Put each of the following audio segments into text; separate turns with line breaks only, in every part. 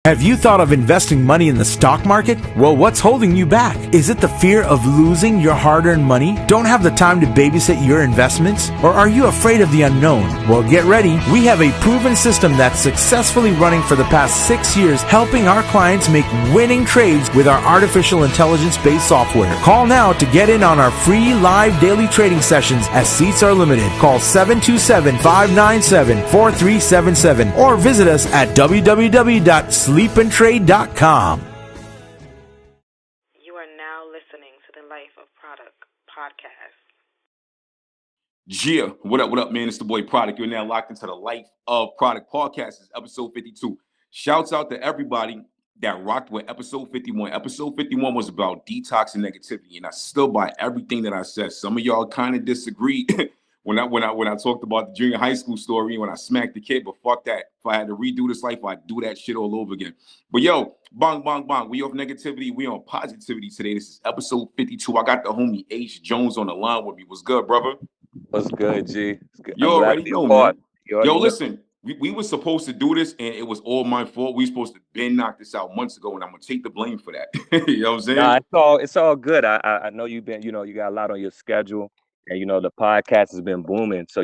Have you thought of investing money in the stock market? Well, what's holding you back? Is it the fear of losing your hard-earned money? Don't have the time to babysit your investments? Or are you afraid of the unknown? Well, get ready. We have a proven system that's successfully running for the past 6 years, helping our clients make winning trades with our artificial intelligence-based software. Call now to get in on our free live daily trading sessions as seats are limited. Call 727-597-4377 or visit us at www.sleepandtrade.com.
You are now listening to the Life of Produk Podcast.
Yeah, what up, man? It's the boy Product. You're now locked into the Life of Product Podcast. It's episode 52. Shouts out to everybody that rocked with episode 51. Episode 51 was about detox and negativity, and I stood by everything that I said. Some of y'all kind of disagreed when I talked about the junior high school story when I smacked the kid, but fuck that. If I had to redo this life, I'd do that shit all over again. But yo, bong, bong, bong. We off negativity. We on positivity today. This is episode 52. I got the homie Ace Jonez on the line with me. What's good, brother?
What's good, G? It's good.
You already know, man. Yo, listen, we were supposed to do this, and it was all my fault. We were supposed to been knock this out months ago, and I'm gonna take the blame for that. You know what I'm saying?
Nah, it's all good. I know you got a lot on your schedule, and the podcast has been booming. So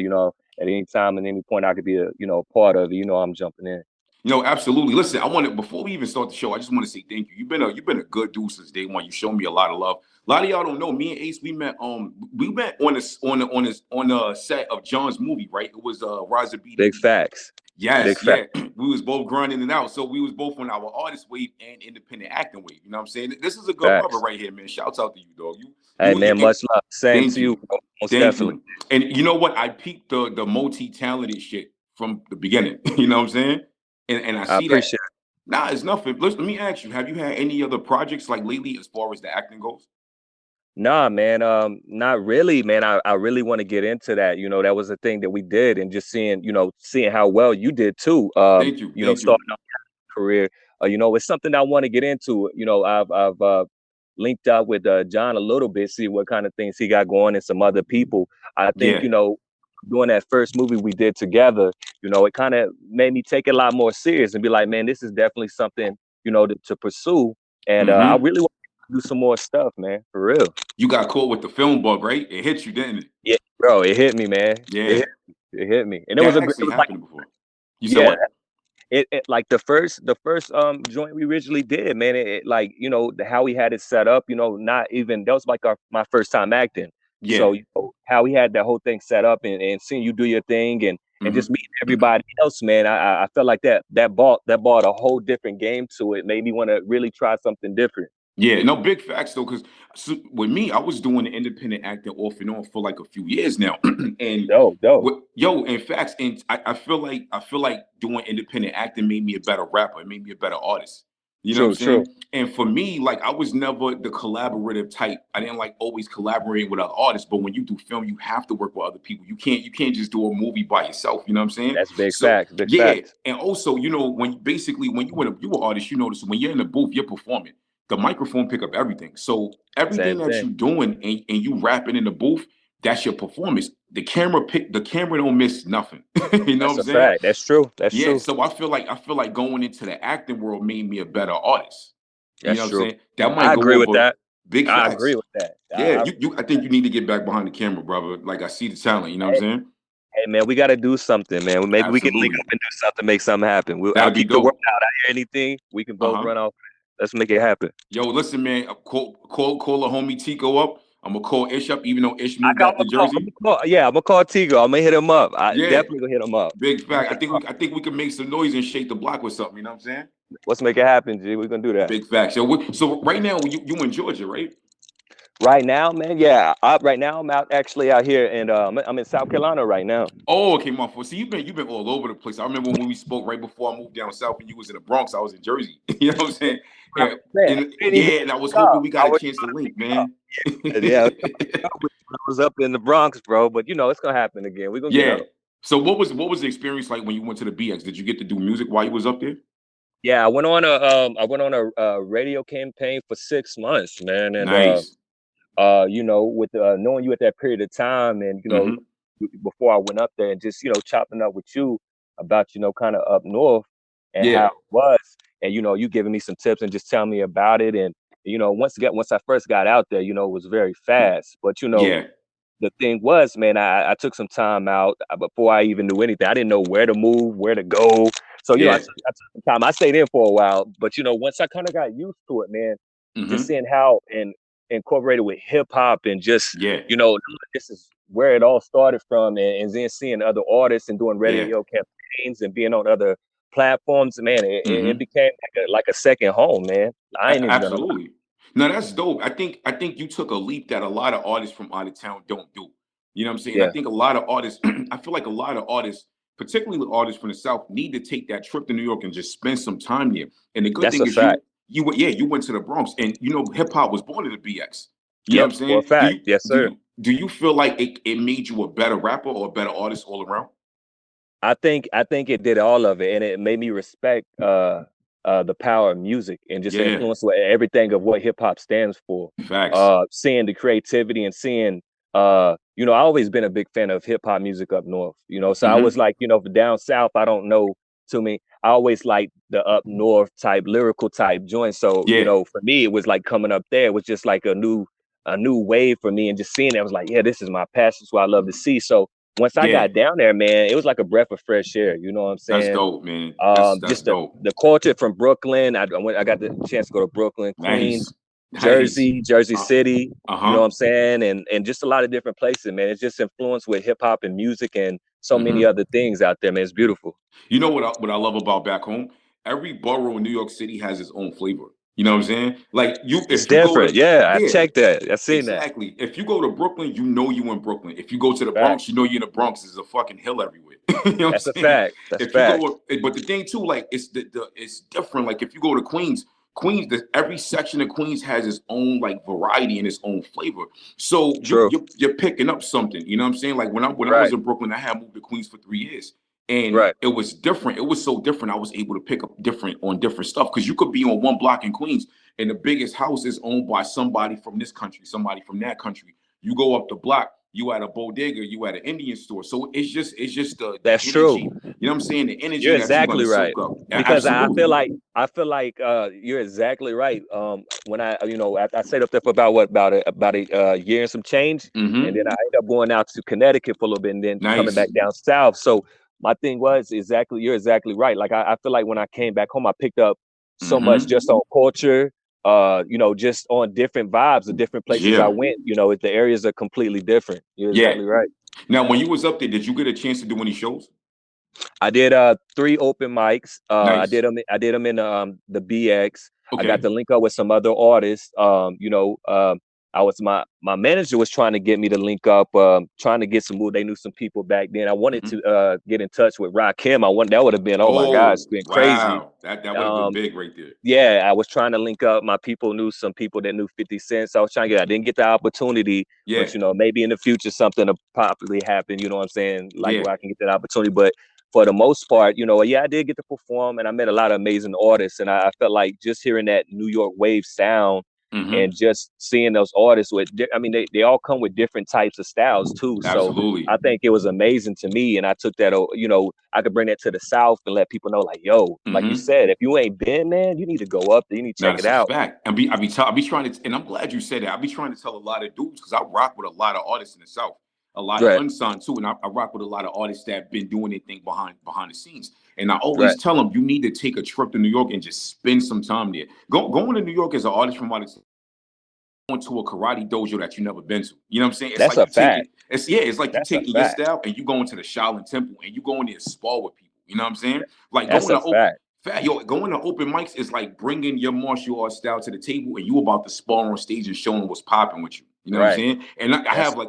at any time and any point I could be a part of it. I'm jumping in.
No, absolutely. Listen, before we even start the show, I just want to say thank you. You've been a good dude since day one. You showed me a lot of love. A lot of y'all don't know. Me and Ace, we met on the set of John's movie, right? It was Rise of B.
Big facts.
Yes,
Big
yeah.
facts.
We was both grinding it out. So we was both on our artist wave and independent acting wave. You know what I'm saying? This is a good brother right here, man. Shouts out to you, dog.
Hey, man, much love. Same to you. Most definitely.
And you know what? I peeped the multi-talented shit from the beginning. You know what I'm saying? And I see that. Nah, it's nothing. Listen, let me ask you, have you had any other projects like lately as far as the acting goes?
Nah, man. Not really, man. I really want to get into that. That was a thing that we did, and just seeing how well you did too.
Thank you.
Starting out your career. It's something I want to get into. I've linked up with John a little bit, see what kind of things he got going, and some other people. I think doing that first movie we did together, it kind of made me take it a lot more serious and be like, man, this is definitely something to pursue. And I really want to do some more stuff, man, for real.
You got caught with the film bug, right? It hit you, didn't it?
Yeah, bro, it hit me, man.
Yeah,
it hit me, and
it
was
happened before. You said what?
It like the first joint we originally did, man. It like how we had it set up. Not even that was like my first time acting.
Yeah.
So how we had that whole thing set up and seeing you do your thing and just meeting everybody else, man. I felt like that brought a whole different game to it. Made me want to really try something different.
Yeah, no, big facts though, because with me, I was doing the independent acting off and on for like a few years now, and in facts, and I feel like doing independent acting made me a better rapper. It made me a better artist. You know what I'm saying? And for me, like I was never the collaborative type. I didn't like always collaborating with other artists. But when you do film, you have to work with other people. You can't just do a movie by yourself. You know what I'm saying?
That's big facts. Big facts.
And also, when you an artist, you notice when you're in the booth, you're performing. The microphone pick up everything. So everything that you're doing and you rapping in the booth, that's your performance. The camera don't miss nothing. You know what I'm saying?
Fact. That's true. That's true.
So I feel like going into the acting world made me a better artist.
That's
what
true.
I'm saying? That might
I agree with that.
Big facts.
I agree with that.
Yeah, I think you need to get back behind the camera, brother. Like I see the talent. You know what I'm saying?
Hey man, we got to do something, man. Maybe we can link up and do something, make something happen. I'll keep the word out. I hear anything, we can both run off. Let's make it happen.
Yo, listen, man. Call a homie Tico up. I'm gonna call Ish up, even though Ish moved out to Jersey.
I'm gonna call Tigo. I'm gonna hit him up. Definitely gonna hit him up.
Big fact. I think we can make some noise and shake the block with something. You know what I'm saying?
Let's make it happen, G. We're gonna do that.
Big fact. So right now you in Georgia, right?
Right now, man. Yeah. Right now I'm out here, and I'm in South Carolina right now.
Oh, okay, my fault. See, you've been all over the place. I remember when we spoke right before I moved down south, and you was in the Bronx. I was in Jersey. You know what I'm saying? And I was hoping we got a chance to link, man.
Yeah, I was up in the Bronx, bro. But it's gonna happen again. We're gonna get up.
So what was the experience like when you went to the BX? Did you get to do music while you was up there?
Yeah, I went on a radio campaign for 6 months, man. And
nice.
With knowing you at that period of time, and before I went up there, and just chopping up with you about kind of up north and how it was. and you giving me some tips and just telling me about it. And once I first got out there, it was very fast. But
Yeah.
the thing was, man, I took some time out before I even knew anything. I didn't know where to move, where to go. So, I took some time. I stayed in for a while, but once I kind of got used to it, man, just seeing how and incorporated with hip hop and just, this is where it all started from, and then seeing other artists and doing radio campaigns and being on other platforms, man, it became like a second home, man. I ain't even gonna lie.
Absolutely. No, that's dope. I think you took a leap that a lot of artists from out of town don't do. You know what I'm saying?
Yeah.
I think a lot of artists, I feel like a lot of artists, particularly artists from the South, need to take that trip to New York and just spend some time there. And the good
That's
thing
a
is
fact.
you went to the Bronx, and hip hop was born in the BX. You know
Yep,
what I'm saying?
for a fact. Yes, sir.
Do you feel like it made you a better rapper or a better artist all around?
I think it did all of it, and it made me respect the power of music and just influence everything of what hip hop stands for.
Facts.
Seeing the creativity and seeing I always been a big fan of hip hop music up north. So I was like, down south, I don't know too many. I always liked the up north type lyrical type joint. So for me, it was like coming up there. It was just like a new wave for me, and just seeing it, I was like, yeah, this is my passion. It's what I love to see. So once I got down there, man, it was like a breath of fresh air. You know what I'm saying?
That's dope, man. That's
just
dope.
The culture from Brooklyn. I got the chance to go to Brooklyn, Queens, Jersey City. You know what I'm saying? And just a lot of different places, man. It's just influenced with hip hop and music and so many other things out there, man. It's beautiful.
You know what I love about back home? Every borough in New York City has its own flavor. You know what I'm saying? Like
it's different. I checked that. I've seen that.
Exactly. If you go to Brooklyn, you in Brooklyn. If you go to the Bronx, you're in the Bronx. There's a fucking hill everywhere. You know
That's a fact. That's a fact.
But the thing too, like it's it's different. Like if you go to Queens, every section of Queens has its own like variety and its own flavor. So you're picking up something. You know what I'm saying? Like when I was in Brooklyn, I had moved to Queens for 3 years. And it was different. It was so different. I was able to pick up different stuff because you could be on one block in Queens and the biggest house is owned by somebody from this country, somebody from that country. You go up the block, you at a bodega, you at an Indian store. So it's just the
that's
energy.
True.
You know what I'm saying? The energy.
You're exactly right. Because
absolutely.
I feel like you're exactly right. When I stayed up there for about a year and some change, and then I ended up going out to Connecticut for a little bit, and then coming back down south. So my thing was you're exactly right. Like I feel like when I came back home, I picked up so much just on culture, just on different vibes of different places I went. The areas are completely different. You're exactly right.
Now, when you was up there, did you get a chance to do any shows?
I did 3 open mics. Nice. I did them in the BX. Okay. I got to link up with some other artists. I was my manager was trying to get me to link up, trying to get some more. They knew some people back then. I wanted to get in touch with Rakim. That would have been my gosh, it's been crazy.
That would have been big right there.
Yeah, I was trying to link up. My people knew some people that knew 50 Cent. So I was trying to I didn't get the opportunity. Yeah. But maybe in the future something will probably happen. You know what I'm saying? Like where I can get that opportunity. But for the most part, I did get to perform, and I met a lot of amazing artists. And I felt like just hearing that New York wave sound. And just seeing those artists they all come with different types of styles too.
Absolutely.
So I think it was amazing to me. And I took that, I could bring that to the South and let people know like, yo, like you said, if you ain't been, man, you need to go up there. You need to check it out.
Fact. And I be trying to, and I'm glad you said that. I be trying to tell a lot of dudes because I rock with a lot of artists in the South, a lot of unsigned too. And I rock with a lot of artists that have been doing their thing behind the scenes. And I always tell them, you need to take a trip to New York and just spend some time there. Going to New York as an artist from out of going to a karate dojo that you never been to. You know what I'm saying? It's
That's
like
a fact.
It's like you taking your style and you going to the Shaolin Temple and you going there to spar with people. You know what I'm saying? Like going to open mics is like bringing your martial arts style to the table and you about to spar on stage and showing what's popping with you. You know what I'm saying? And I have like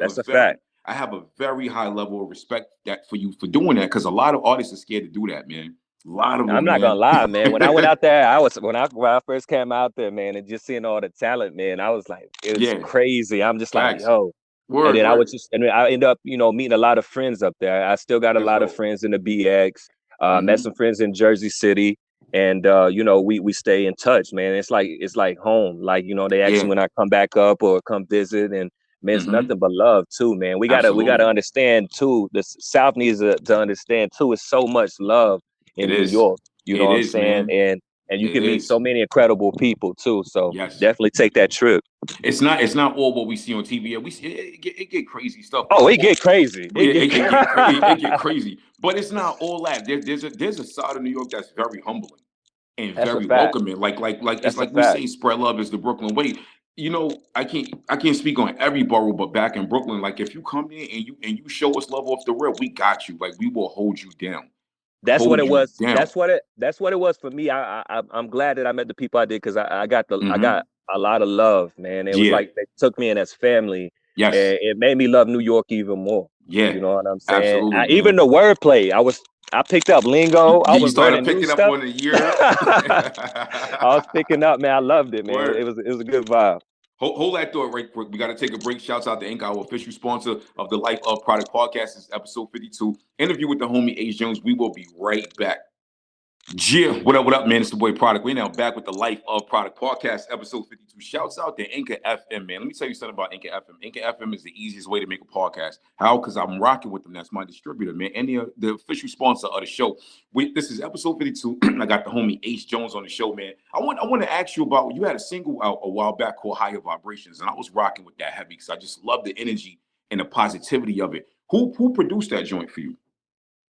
I have a very high level of respect for you for doing that because a lot of artists are scared to do that, man. A lot of them.
I'm not gonna lie, man. When I went out there, when I first came out there, man, and just seeing all the talent, man, I was like, it was crazy. I'm just like, yo. And then I ended up, meeting a lot of friends up there. I still got a lot of friends in the BX. Met some friends in Jersey City, and we stay in touch, man. It's like home. Like they ask me when I come back up or come visit, and man, it's nothing but love too, man. We gotta understand too. The South needs to understand too. It's so much love in New York, you know what I'm saying? Man. and you
It
can meet
is.
so many incredible people too. So
Yes.
definitely take that trip.
It's not all what we see on TV. We see it get crazy stuff.
Oh, it get crazy.
It get crazy. But it's not all that. There's a side of New York that's very humbling and
That's a
very
fact.
welcoming. Like it's
That's a
like we
fact.
say, spread love is the Brooklyn way. You know, I can't speak on every borough, but back in Brooklyn, like if you come in and you show us love off the rip, we got you. Like we will hold you down.
That's what it was.
Down.
That's what it was for me. I'm glad that I met the people I did, because I got a lot of love, man. It was like they took me in as family.
Yes.
And it made me love New York even more.
Yeah.
You know what I'm saying?
Absolutely.
Even the wordplay, I picked up lingo. I was
started
learning
picking
new
up
stuff.
on the year.
I was picking up, man. I loved it, man.
Word.
It was a good vibe.
Hold that thought right quick. We got to take a break. Shouts out to Ent, our official sponsor of the Life of Product Podcast. This is episode 52. Interview with the homie Ace Jonez. We will be right back. Yeah, what up, man? It's the boy Product. We're now back with the Life of Product Podcast, episode 52. Shouts out to Anchor FM, man. Let me tell you something about Anchor FM. Anchor FM is the easiest way to make a podcast. How? Because I'm rocking with them. That's my distributor, man. And the official sponsor of the show. This is episode 52. I got the homie Ace Jonez on the show, man. I want to ask you about, you had a single out a while back called Higher Vibrations, and I was rocking with that heavy because I just love the energy and the positivity of it. Who produced that joint for you?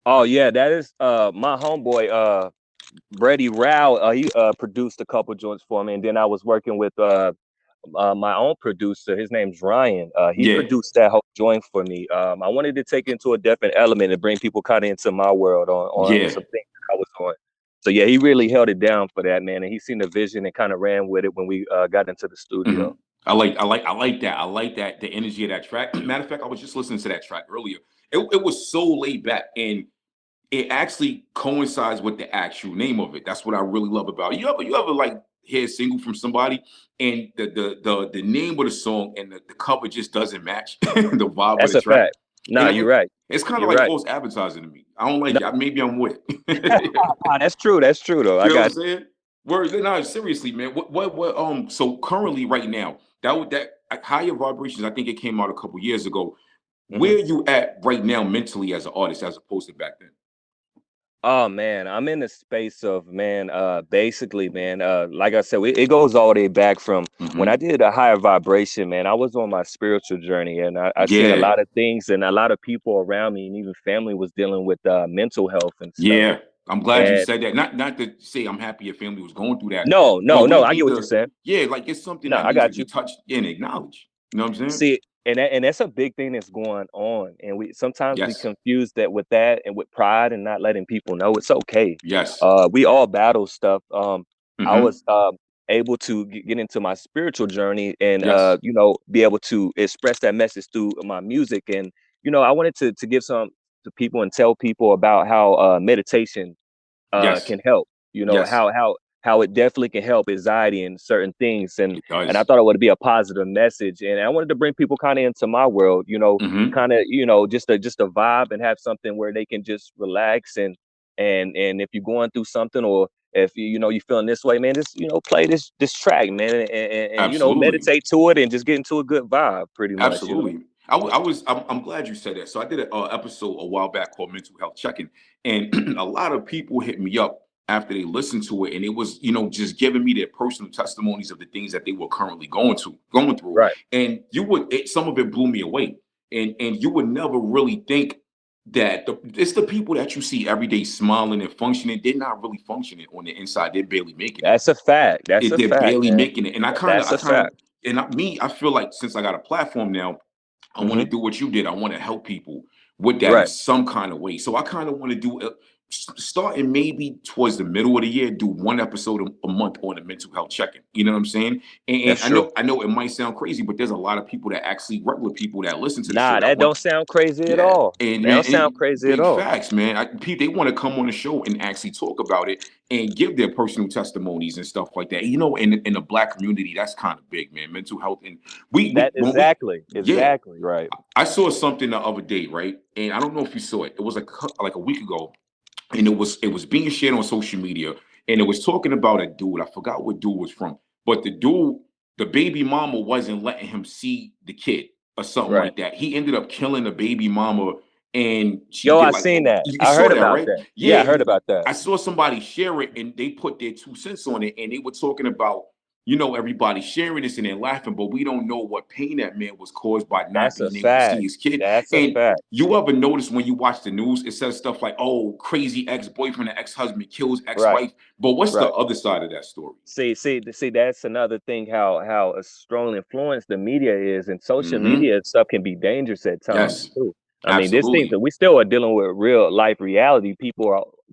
Oh, yeah, that is my homeboy, Brady Rao. He produced a couple joints for me, and then I was working with my own producer. His name's Ryan. He produced that whole joint for me. I wanted to take it into a different element and bring people kind of into my world on some things I was on. So yeah, he really held it down for that, man, and he seen the vision and kind of ran with it when we got into the studio.
Mm-hmm. I like that. I like that, the energy of that track. Matter of fact, I was just listening to that track earlier. It was so laid back, and it actually coincides with the actual name of it. That's what I really love about it. You ever like hear a single from somebody and the name of the song and the cover just doesn't match the vibe
That's
of the track?
Fact. No, you're right.
It's kind of like false advertising to me. I don't like it. Maybe I'm with it.
That's true. That's true though.
You know what I'm saying? No, seriously, man. What so currently right now, that Higher Vibrations, I think it came out a couple years ago. Mm-hmm. Where are you at right now mentally as an artist as opposed to back then?
Oh man, I'm in the space of basically, man. Like I said, it goes all the way back from when I did a Higher Vibration, man. I was on my spiritual journey, and I seen a lot of things, and a lot of people around me, and even family was dealing with mental health and stuff.
Yeah, I'm glad you said that. Not to say I'm happy your family was going through that.
No. I get what you're saying.
Yeah, like it's something that needs to be touched and acknowledged. You know what I'm saying?
See. And that's a big thing that's going on, and we sometimes we confuse that with pride and not letting people know it's okay.
Yes,
we all battle stuff. I was able to get into my spiritual journey and be able to express that message through my music, and I wanted to give some to people and tell people about how meditation can help. How it definitely can help anxiety and certain things. And I thought it would be a positive message. And I wanted to bring people kind of into my world, kind of, just a vibe and have something where they can just relax. And if you're going through something, or if you're feeling this way, man, just, play this track, man, and meditate to it and just get into a good vibe pretty much.
Absolutely. I'm glad you said that. So I did an episode a while back called Mental Health Check-In, and a lot of people hit me up after they listened to it, and it was, just giving me their personal testimonies of the things that they were currently going through.
Right.
And some of it blew me away. And you would never really think that it's the people that you see every day smiling and functioning. They're not really functioning on the inside. They're barely making it.
That's a fact. They're
barely making it. And I feel like since I got a platform now, I want to do what you did. I want to help people with that in some kind of way. So I kind of want to do starting maybe towards the middle of the year, do one episode a month on a mental health check-in. You know what I'm saying? And I know it might sound crazy, but there's a lot of people that actually, regular people that listen to the show.
That don't sound crazy at all.
And
they don't sound crazy at all.
Facts, man. They want to come on the show and actually talk about it and give their personal testimonies and stuff like that. In the Black community, that's kind of big, man. Mental health, and
exactly right.
I saw something the other day, right? And I don't know if you saw it. It was like a week ago. And it was being shared on social media, and it was talking about a dude. I forgot what dude was from, but the baby mama wasn't letting him see the kid or something like that. He ended up killing the baby mama and she
Yo,
get
I
like,
seen that.
you
I
saw
heard
that,
about
right?
that.
Yeah,
Yeah, I heard
and
about that.
I saw somebody share it, and they put their 2 cents on it, and they were talking about, you know, everybody sharing this and they're laughing, but we don't know what pain that man was caused by not
That's a
being able to see
fact.
his kid.
That's a
And
fact.
you ever notice when you watch the news, it says stuff like, "Oh, crazy ex-boyfriend or ex-husband kills
Right,
ex-wife," but what's the
right.
other side of that story?
See, that's another thing, how a strong influence the media is, and social
Mm-hmm.
media and stuff can be dangerous at times
Yes,
too. I mean, this thing that
absolutely.
we still are dealing with real life reality.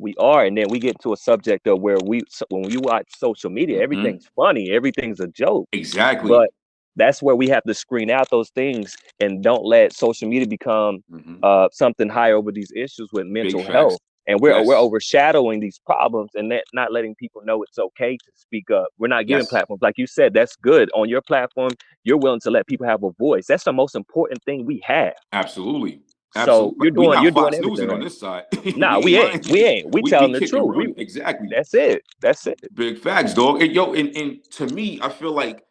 We are, and then we get to a subject of where when you watch social media,
Mm-hmm.
everything's funny, everything's a joke.
Exactly.
But that's where we have to screen out those things and don't let social media become
Mm-hmm.
something high over these issues with
Big
mental
facts.
health. And we're
Yes,
overshadowing these problems and not letting people know it's okay to speak up. We're not giving
yes,
platforms. Like you said, that's good. On your platform, you're willing to let people have a voice. That's the most important thing we have.
absolutely,
So
absolutely. We
you're
not
doing
Fox
everything
Newsing on
right.
this side.
Nah,
We ain't lying.
we ain't. We
We
telling the
kicking
truth.
real. Exactly.
That's it. That's it.
Big facts, dog. And yo, and to me, I feel like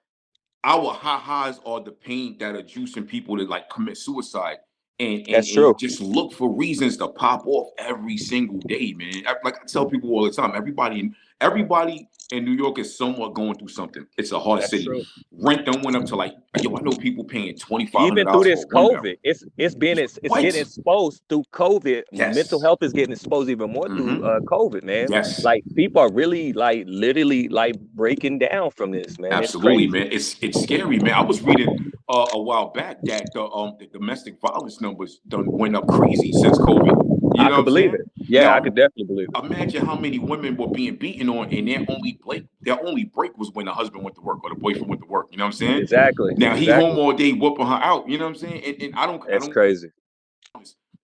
our ha-has are the pain that are juicing people to like commit suicide
That's
and
true.
just look for reasons to pop off every single day, man. Like I tell people all the time, everybody in New York is somewhat going through something. It's a hard
That's
city.
true.
Rent done went up to like, yo, I know people paying
Even through
$2,500 for
this
a one bedroom.
COVID, it's getting
What?
exposed through COVID. Mental
Yes.
health is getting exposed even more through
Mm-hmm.
COVID, man.
Yes.
Like people are really like literally like breaking down from this, man. It's
Absolutely,
crazy.
man. It's scary, man. I was reading a while back that the domestic violence numbers done went up crazy since COVID. You
I
know what
could
I'm
believe
saying?
it. Yeah, I
Now
could definitely believe it.
imagine how many women were being beaten on, and their only break was when the husband went to work or the boyfriend went to work. You know what I'm saying?
Exactly.
Now he home
Exactly.
all day whooping her out. You know what I'm saying? And I
That's
don't
crazy.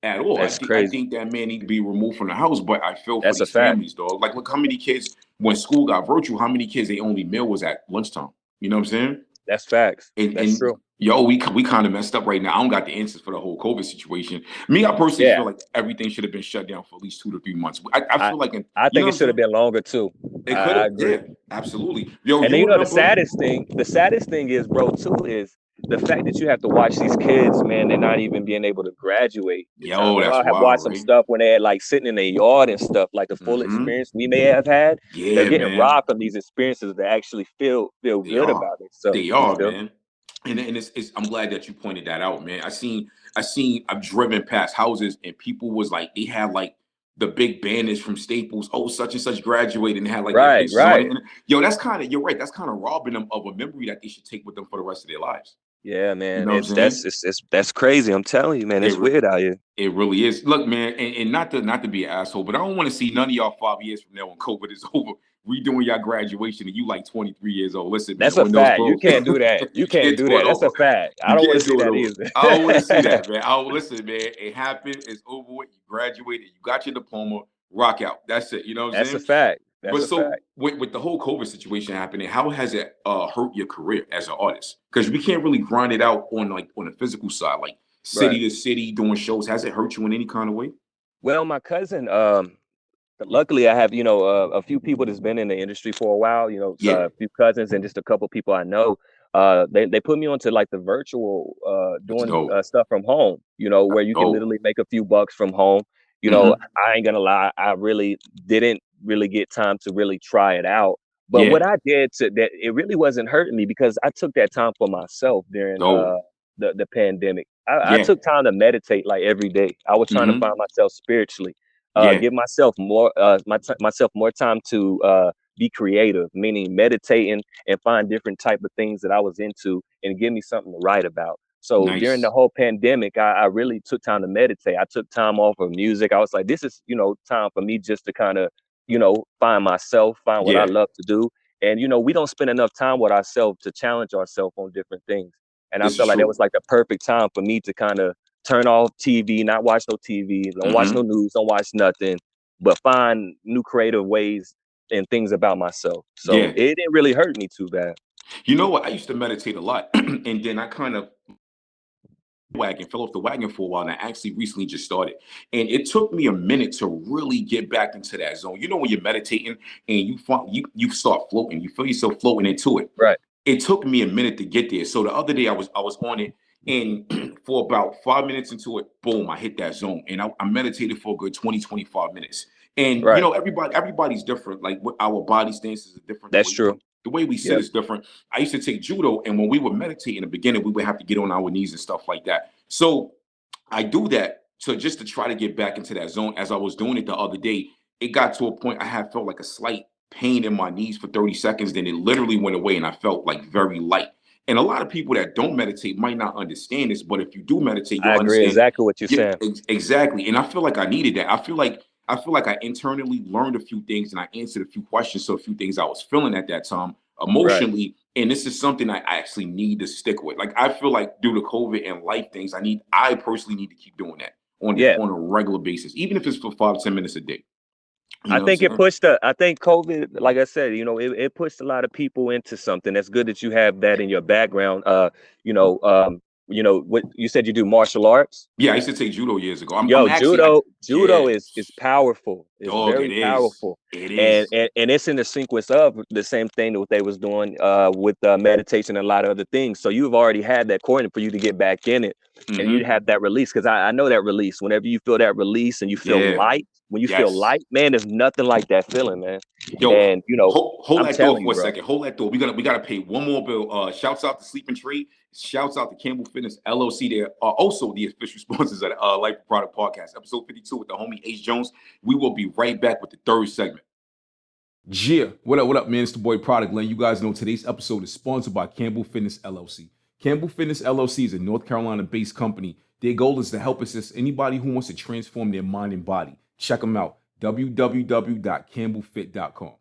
at all. I
That's
think I
crazy.
think that man need to be removed from the house. But I feel for
That's a
these
fact.
families, dog. Like, look how many kids when school got virtual. How many kids they only meal was at lunchtime? You know what I'm saying?
That's facts.
And
That's true.
yo, we kind of messed up right now. I don't got the answers for the whole COVID situation. Me, I personally
Yeah.
feel like everything should have been shut down for at least 2 to 3 months. I
I
feel like,
I
you know
think
what
it
I'm
should have
saying?
been longer too.
It could
I
have,
agree.
yeah, absolutely. Yo,
And then
you
you know
remember?
the saddest thing is, bro, too, is the fact that you have to watch these kids, man, they're not even being able to graduate this time.
Yo,
You know,
that's
I have
wild,
watched some
right?
stuff when they're like sitting in their yard and stuff, like the full
Mm-hmm.
experience we may have had. They're
Yeah,
getting
man.
robbed from these experiences to actually feel
They
good
are.
about themselves.
They
You
are,
feel?
man. And it's I'm glad that you pointed that out, man. I've driven past houses and people was like, they had like the big banners from Staples, oh, such and such graduated and had like their
Right,
pictures on
right.
it. And yo, that's kind of, you're right. That's kind of robbing them of a memory that they should take with them for the rest of their lives.
Yeah,
You
man.
know what I'm saying?
It's that's crazy. I'm telling you, man.
It
It's
re-
weird out here.
it really is. Look, man, and not to be an asshole, but I don't want to see none of y'all 5 years from now when COVID is over, redoing y'all graduation and you like 23 years old. Listen, man,
That's a
on those
fact. You
bros,
can't do that. You
you
can't
can't
do
do
that.
it
That's a
over.
fact. I
You
don't want to
can't
see
do it
that
over. I don't want to see
either.
that, man. I listen, man. It happened. It's over with. You graduated. You got your diploma. Rock out. That's it. You know what I'm
That's a
saying?
fact. That's
But
a
so
fact.
with the whole COVID situation happening, how has it hurt your career as an artist? Because we can't really grind it out on the physical side, like
Right.
city to city doing shows. Has it hurt you in any kind of way?
Well, my cousin, luckily I have, a few people that's been in the industry for a while,
Yeah,
a few cousins and just a couple people I know. They put me onto like the virtual
that's
doing
dope.
stuff from home,
That's
where you can
dope.
literally make a few bucks from home.
Hmm.
I ain't gonna lie, I really didn't really get time to really try it out. But
Yeah,
what I did to that, it really wasn't hurting me because I took that time for myself during
dope.
the pandemic. I
Yeah.
took time to meditate like every day. I was trying to
Hmm.
find myself spiritually,
Yeah.
give myself more time to be creative, meaning meditating and find different type of things that I was into and give me something to write about. So during the
Nice.
whole pandemic, I really took time to meditate. I took time off of music. I was like, this is, time for me just to kind of, find myself, find what I
Yeah,
love to do. And, we don't spend enough time with ourselves to challenge ourselves on different things. And I
this is
felt like that was
true.
like the perfect time for me to kind of turn off TV, not watch no TV, don't watch no
Hmm.
news, don't watch nothing, but find new creative ways and things about myself. So
Yeah.
it didn't really hurt me too bad.
You know what? I used to meditate a lot, and then I kind of fell off the wagon for a while, and I actually recently just started. And it took me a minute to really get back into that zone. You know, when you're meditating and you start floating, you feel yourself floating into it.
Right.
It took me a minute to get there. So the other day I was on it, And for about 5 minutes into it, boom, I hit that zone. And I meditated for a good 20, 25 minutes. And
Right.
everybody's different. Like our body stances are different.
That's true.
The way we sit is different. I used to take judo, and when we would meditate in the beginning, we would have to get on our knees and stuff like that. So I do that to try to get back into that zone. As I was doing it the other day, it got to a point I had felt like a slight pain in my knees for 30 seconds. Then it literally went away, and I felt like very light. And a lot of people that don't meditate might not understand this, but if you do meditate, you'll
I agree
understand
exactly what you're saying.
Exactly. And I feel like I needed that. I feel like I internally learned a few things and I answered a few questions. So a few things I was feeling at that time emotionally. Right. And this is something I actually need to stick with. Like, I feel like due to COVID and life things, I personally need to keep doing that on a regular basis, even if it's for 5-10 minutes a day.
I think COVID, like I said, it pushed a lot of people into something. That's good that you have that in your background. What you said, you do martial arts.
Yeah, I used to take judo years ago.
Judo is powerful. It's very powerful.
It is.
And it's in the sequence of the same thing that they was doing with meditation and a lot of other things. So you've already had that core for you to get back in it, and you have that release. Because I know that release. Whenever you feel that release and you feel light, when you feel light, man, there's nothing like that feeling, man.
Yo,
and
hold that thought for a second. Hold that thought. We gotta pay one more bill. Shouts out to Sleep and Trade. Shouts out to Campbell Fitness LLC. They are also the official sponsors of the Life of Produk Podcast, episode 52 with the homie Ace Jonez. We will be right back with the third segment.
Yeah, what up, man? It's the boy Product. Letting you guys know today's episode is sponsored by Campbell Fitness LLC. Campbell Fitness LLC is a North Carolina-based company. Their goal is to help assist anybody who wants to transform their mind and body. Check them out, www.campbellfit.com.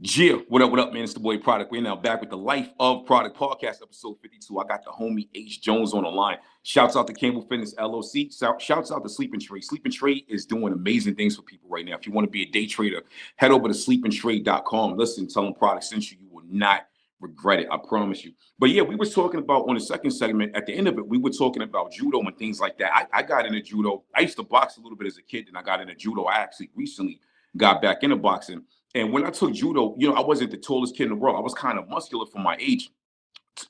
Yeah, what up, man? It's the boy Product. We're now back with the Life of Product Podcast, episode 52. I got the homie Ace Jonez on the line. Shouts out to Campbell Fitness LLC. Shouts out to Sleep and Trade. Sleep and Trade is doing amazing things for people right now. If you want to be a day trader, head over to sleepandtrade.com. Listen, tell them Product sent you. You will not regret it. I promise you. But yeah, we were talking about on the second segment, at the end of it, we were talking about judo and things like that. I got into judo. I used to box a little bit as a kid, and I got into judo. I actually recently got back into boxing. And when I took judo, I wasn't the tallest kid in the world. I was kind of muscular for my age.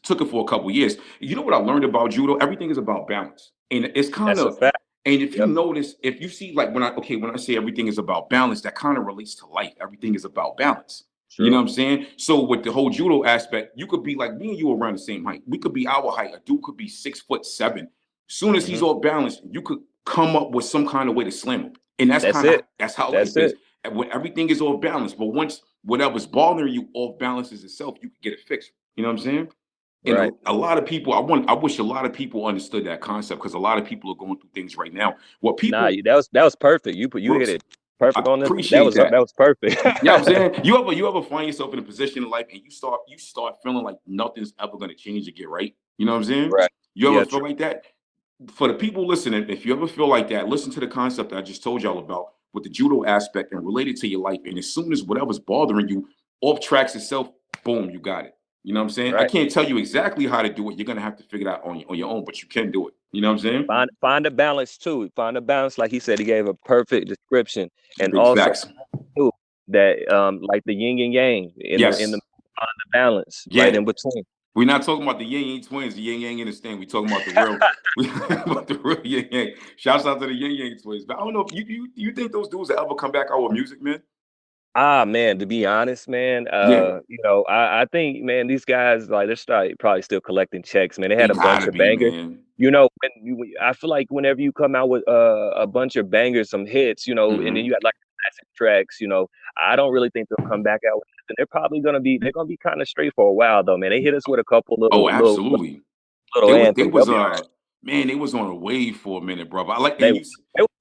Took it for a couple of years. You know what I learned about judo? Everything is about balance. And it's kind of, and if you notice, if you see, like when I say everything is about balance, that kind of relates to life. Everything is about balance. True. You know what I'm saying? So with the whole judo aspect, you could be like me and you around the same height. We could be our height. A dude could be 6'7". Soon as he's off balance, you could come up with some kind of way to slam him. And that's how life is. When everything is off balance, but once whatever's bothering you off balances itself, you can get it fixed. You know what I'm saying? And right. A lot of people, I wish a lot of people understood that concept, because a lot of people are going through things right now. What people
that was perfect. You hit it perfect on this. That was perfect.
You know what I'm saying? You ever find yourself in a position in life and you start feeling like nothing's ever going to change or get right? You know what I'm saying?
Right.
You ever feel like that? For the people listening, if you ever feel like that, listen to the concept that I just told y'all about with the judo aspect and related to your life. And as soon as whatever's bothering you off tracks itself, boom, you got it. You know what I'm saying? Right. I can't tell you exactly how to do it. You're going to have to figure it out on your own, but you can do it. You know what I'm saying?
Find a balance too. Find a balance. Like he said, he gave a perfect description. And
big
also
facts.
Too, that like the yin and yang in the balance right in between.
We're not talking about the yin yang twins, the yin yang in this thing. We're talking about the real yin yang. Shouts out to the yin yang twins. But I don't know if you think those dudes will ever come back out with music, man?
Man, to be honest, man, I think, man, these guys, like, they're probably still collecting checks, man. They had a bunch of bangers. Man. I feel like whenever you come out with a bunch of bangers, some hits, and then you got like classic tracks, I don't really think they'll come back out with it. And they're gonna be kind of straight for a while, though, man. They hit us with a couple little
absolutely
little anthems.
They was on a wave for a minute, bro. I like
they was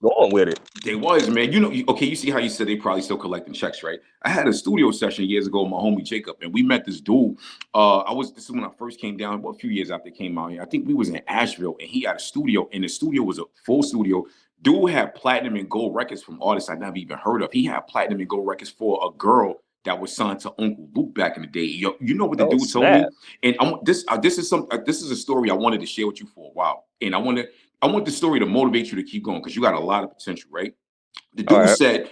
going with it.
They was, man. You see how you said they probably still collecting checks, right? I had a studio session years ago with my homie Jacob, and we met this dude. This is when I first came down, a few years after they came out here. I think we was in Asheville, and he had a studio, and the studio was a full studio. Dude had platinum and gold records from artists I never even heard of. He had platinum and gold records for a girl that was signed to Uncle Luke back in the day. You know what the dude told me? And this is a story I wanted to share with you for a while. And I want the story to motivate you to keep going, because you got a lot of potential, right? The dude said,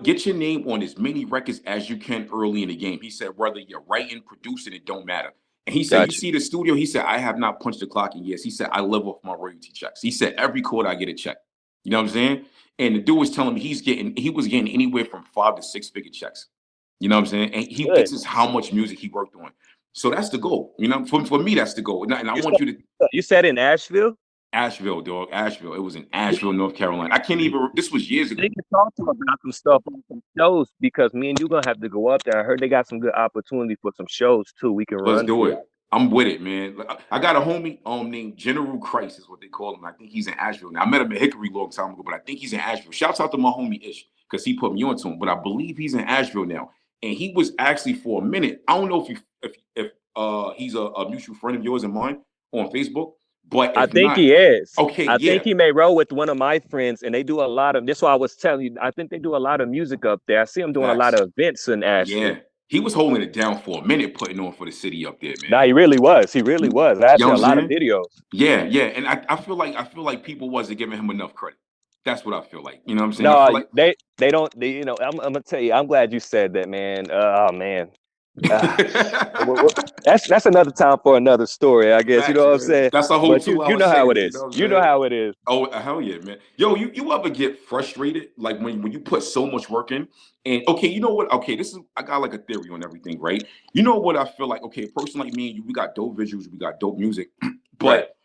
get your name on as many records as you can early in the game. He said, whether you're writing, producing, it don't matter. And he said, you see the studio? He said, I have not punched the clock in years. He said, I live off my royalty checks. He said, every quarter I get a check. You know what I'm saying? And the dude was telling me he was getting anywhere from 5 to 6 figure checks. You know what I'm saying? And this is how much music he worked on. So that's the goal. You know, for me, that's the goal. And I want you to.
You said in Asheville?
Asheville, dog. Asheville. It was in Asheville, North Carolina. I can't even. This was years ago.
They can talk to him about some stuff on some shows because me and you gonna have to go up there. I heard they got some good opportunity for some shows too. We can run.
Let's do it. I'm with it, man. I got a homie named General Christ is what they call him. I think he's in Asheville now. I met him at Hickory a long time ago, but I think he's in Asheville. Shouts out to my homie Ish because he put me onto him. But I believe he's in Asheville now, and he was actually for a minute. I don't know if he's a mutual friend of yours and mine on Facebook. But
I think he is.
Okay,
I think he may roll with one of my friends, and they do a lot of. That's why I was telling you. I think they do a lot of music up there. I see him doing a lot of events in Asheville.
Yeah, he was holding it down for a minute, putting on for the city up there, man.
Nah, he really was. He really was. I see a lot of videos.
Yeah, and I feel like people wasn't giving him enough credit. That's what I feel like. You know what I'm saying?
No,
like
they don't. You know, I'm gonna tell you. I'm glad you said that, man. Oh man. That's another time for another story, I guess. You know what I'm saying?
That's a whole
but you know how it is. You know how it is.
Oh, hell yeah, man. Yo, you ever get frustrated like when you put so much work in? And okay, you know what? Okay, I got like a theory on everything, right? You know what I feel like? Okay, a person like me and you, we got dope visuals, we got dope music, but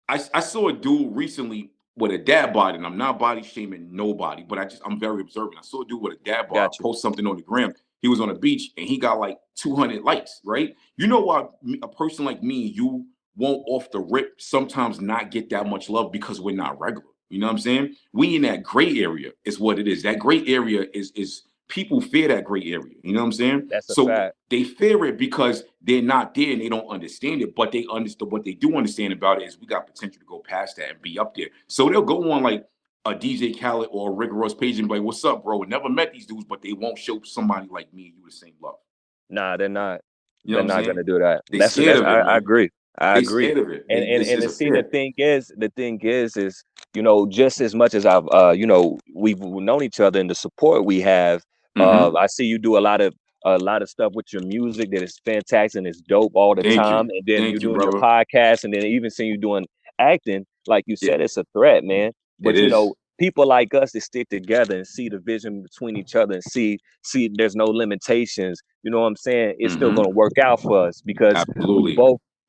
I saw a dude recently with a dad bod, and I'm not body shaming nobody, but I'm very observant. I saw a dude with a dad bod post something on the gram. He was on the beach and he got like 200 likes, right? You know why a person like me, you won't off the rip sometimes not get that much love because we're not regular. You know what I'm saying? We in that gray area is what it is. That gray area is people fear that gray area. You know what I'm saying?
That's a fact.
They fear it because they're not there and they don't understand it. But they understand what they do understand about it is we got potential to go past that and be up there. So they'll go on like a DJ Khaled or a Rick Ross page and be like, what's up, bro? Never met these dudes, but they won't show somebody like me and you the same love.
Nah, they're not.
You know
they're not going to do that.
I
agree. I agree.
And
see, the thing is, you know, just as much as I've, you know, we've known each other and the support we have, I see you do a lot of stuff with your music that is fantastic and it's dope all the time. And then you're doing your podcast, and then even seeing you doing acting, like you said, it's a threat, man. But you know, people like us that stick together and see the vision between each other and see there's no limitations. You know what I'm saying? It's still going to work out for us because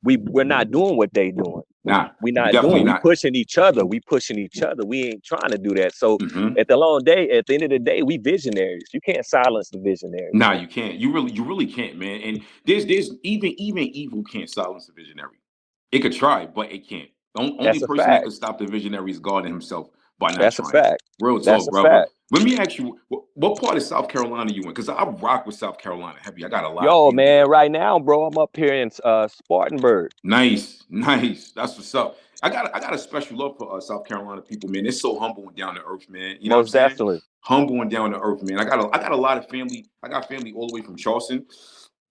we're not doing what they doing.
Nah,
we're not doing. We pushing each other. We pushing each other. We ain't trying to do that. So at the end of the day, we visionaries. You can't silence the visionaries.
Nah, you can't. You really can't, man. And there's even evil can't silence the visionary. It could try, but it can't. The only person that can stop the visionary is God himself by not trying.
A fact.
Real talk, brother. Let me ask you, what part of South Carolina you in? Because I rock with South Carolina heavy. I got a lot.
Yo, man, right now, bro, I'm up here in Spartanburg.
Nice. That's what's up. I got a special love for South Carolina people, man. They're so humble and down to earth, man. You know
Most definitely.
Humble and down to earth, man. I got a lot of family. I got family all the way from Charleston.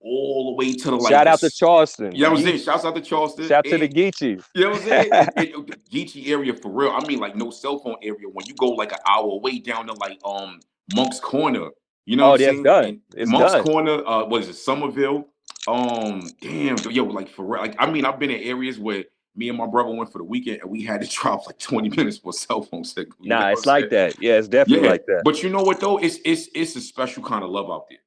All the way to the
shout out to Charleston.
You know what I'm saying? Shouts out to Charleston.
Shout to the Geechee.
You know what I'm saying? The Geechee area for real. I mean, like no cell phone area. When you go like an hour away down to like Monk's Corner, you know what I'm saying?
Done. It's
Monk's
done.
Corner, what is it, Somerville? Damn, yo, like for real. Like I mean, I've been in areas where me and my brother went for the weekend and we had to drive like 20 minutes for cell phone signal.
Nah, it's like that. Yeah, it's definitely like that.
But you know what though? It's a special kind of love out there.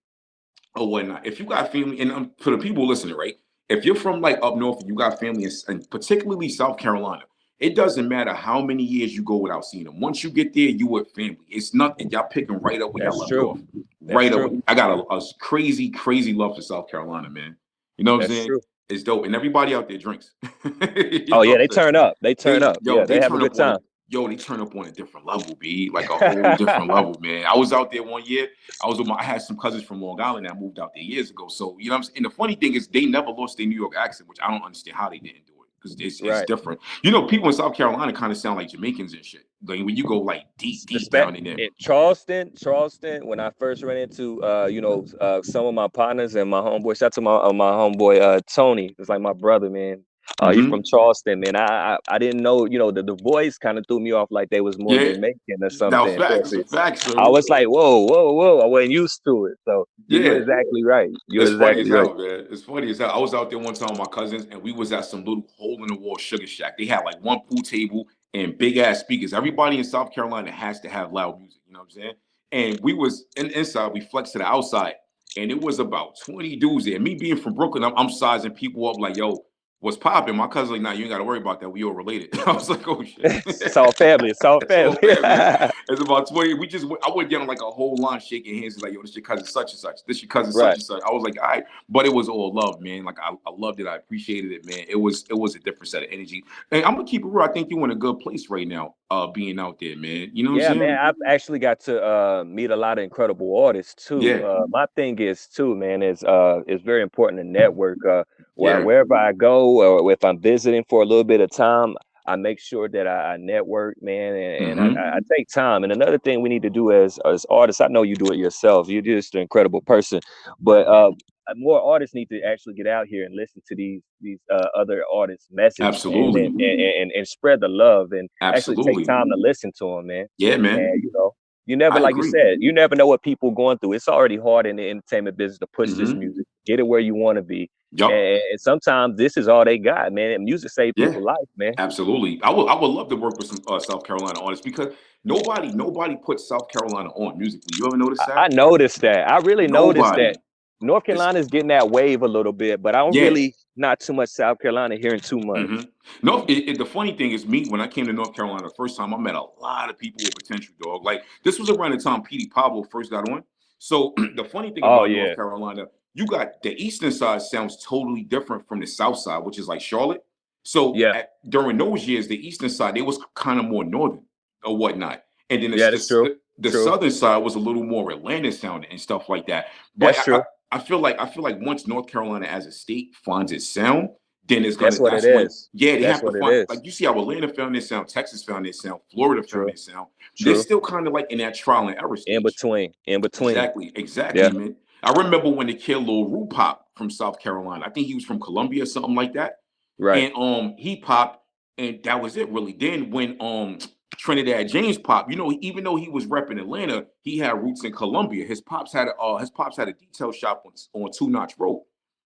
Or whatnot. If you got family, and for the people listening, right? If you're from like up north and you got family, and particularly South Carolina, it doesn't matter how many years you go without seeing them. Once you get there, you with family. It's nothing. Y'all picking right up when y'all left off. Right up. I got a crazy, crazy love for South Carolina, man. You know what I'm saying? True. It's dope, and everybody out there drinks.
They turn up. They turn up. Yo, they have a good time.
They turn up on a different level, B. Like a whole different level, man. I was out there one year. I had some cousins from Long Island that moved out there years ago. So, you know what I'm saying? And the funny thing is they never lost their New York accent, which I don't understand how they didn't do it. Because it's different. You know, people in South Carolina kind of sound like Jamaicans and shit. Like when you go like deep down in there.
In Charleston, when I first ran into some of my partners and my homeboy, shout out to my homeboy Tony. It's like my brother, man. You from Charleston, man. I didn't know, the voice kind of threw me off, like they was more Jamaican or something.
Now facts. So
I was like, whoa. I wasn't used to it. So you're exactly right.
It's funny as hell, man. It's funny as hell. I was out there one time with my cousins, and we was at some little hole in the wall sugar shack. They had like one pool table and big ass speakers. Everybody in South Carolina has to have loud music. You know what I'm saying? And we was inside. We flexed to the outside, and it was about 20 dudes there. Me being from Brooklyn, I'm sizing people up like, yo, what's popping? My cousin's like, nah, you ain't got to worry about that. We all related. I was like, oh shit.
It's all family. It's all family.
It's about 20. I went down like a whole line shaking hands. Like, yo, this your cousin such and such. This your cousin such and such. I was like, all right. But it was all love, man. Like, I loved it. I appreciated it, man. It was a different set of energy. And I'm going to keep it real. I think you're in a good place right now, being out there, man. You know what I'm saying?
Yeah, man. I've actually got to meet a lot of incredible artists, too.
Yeah.
My thing is, too, man, is it's very important to network. Wherever I go, or if I'm visiting for a little bit of time, I make sure that I network, man, and I take time. And another thing we need to do as artists, I know you do it yourself. You're just an incredible person, but more artists need to actually get out here and listen to these other artists' message,
Absolutely,
and spread the love, and
Absolutely.
actually take time to listen to them, man.
Yeah, man.
And, you never, like you said, you never know what people going through. It's already hard in the entertainment business to push this music, get it where you want to be.
Yep.
And sometimes this is all they got, man. And music saves people's life, man.
Absolutely. I would love to work with some South Carolina artists, because nobody puts South Carolina on musically. You ever notice that?
I noticed that. I really noticed that. North Carolina is getting that wave a little bit, but I don't really, not too much South Carolina hearing too much.
No, the funny thing is, me, when I came to North Carolina the first time, I met a lot of people with potential, dog. Like, this was around the time Petey Pablo first got on. So the funny thing about North Carolina, you got the eastern side sounds totally different from the south side, which is like Charlotte. So during those years, the eastern side, they was kind of more northern or whatnot. And then the southern side was a little more Atlanta sounding and stuff like that. But
that's true.
I feel like once North Carolina as a state finds its sound, then it's
gonna. That's what it is.
Yeah, they have to find. Like, you see how Atlanta found their sound, Texas found their sound, Florida found their sound. They're still kind of like in that trial and error stage.
In between.
Exactly, man. I remember when the kid Lil Ru popped from South Carolina. I think he was from Columbia or something like that.
Right.
And he popped, and that was it, really. Then when Trinidad James popped, even though he was repping Atlanta, he had roots in Columbia. His pops had a detail shop on Two Notch Road.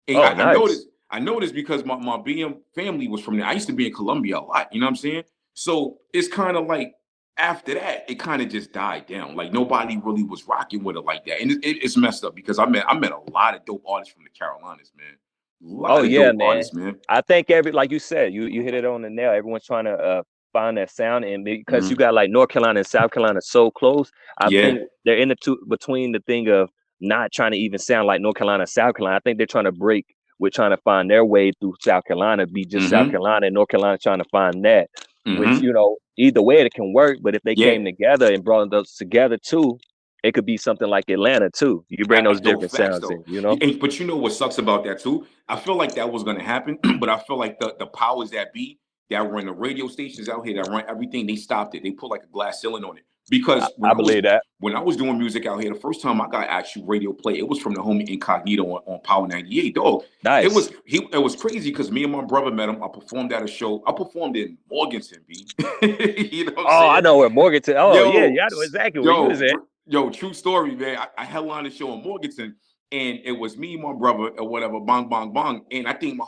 And I noticed because my BM family was from there. I used to be in Columbia a lot, you know what I'm saying? So it's kind of like, after that, it kind of just died down. Like, nobody really was rocking with it like that. And it's messed up, because I met a lot of dope artists from the Carolinas, man. Artists, man.
I think like you said, you hit it on the nail. Everyone's trying to find that sound, and because you got like North Carolina and South Carolina so close, I think they're in between the thing of not trying to even sound like North Carolina and South Carolina. I think they're trying to break. We're trying to find their way through South Carolina, be just South Carolina, and North Carolina trying to find that. Which, either way it can work, but if they came together and brought those together too, it could be something like Atlanta too. You bring those different sounds in,
But you know what sucks about that too? I feel like that was going to happen, but I feel like the powers that be that run the radio stations out here, that run everything, they stopped it. They put like a glass ceiling on it. Because when I was doing music out here, the first time I got actual radio play, it was from the homie Incognito on Power 98. Dog.
Nice.
It was crazy, because me and my brother met him. I performed at a show. I performed in Morganton, B. You know what I'm saying?
I know where Morganton. Oh, yeah, I know exactly where you was at.
Yo, true story, man. I headlined the show in Morganton, and it was me, my brother, or whatever, bong, bong, bong. And I think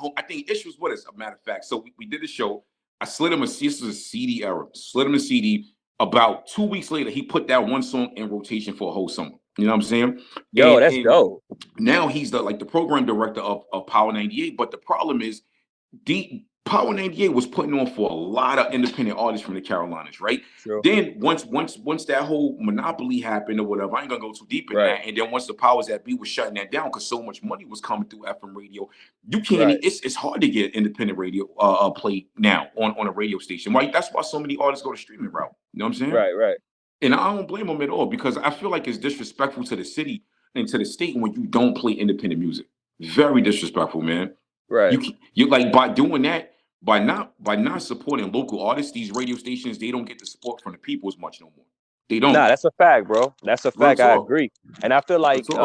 Ish was with us, a matter of fact. So we did the show. I slid him this was a CD era. Slid him a CD. About 2 weeks later, he put that one song in rotation for a whole summer. You know what I'm saying?
That's dope.
Now he's the program director of Power 98. But the problem is, Power 98 was putting on for a lot of independent artists from the Carolinas, right?
Sure.
Then once that whole monopoly happened or whatever, I ain't gonna go too deep in that. And then once the powers that be was shutting that down, because so much money was coming through FM radio, you can't. It's hard to get independent radio play now on a radio station. Right? That's why so many artists go to streaming route. You know what I'm saying?
Right.
And I don't blame them at all, because I feel like it's disrespectful to the city and to the state when you don't play independent music. Very disrespectful, man.
Right.
You like, by doing that. By not supporting local artists, these radio stations, they don't get the support from the people as much no more. They don't.
Nah, that's a fact, bro. That's a fact. I agree. And I feel like you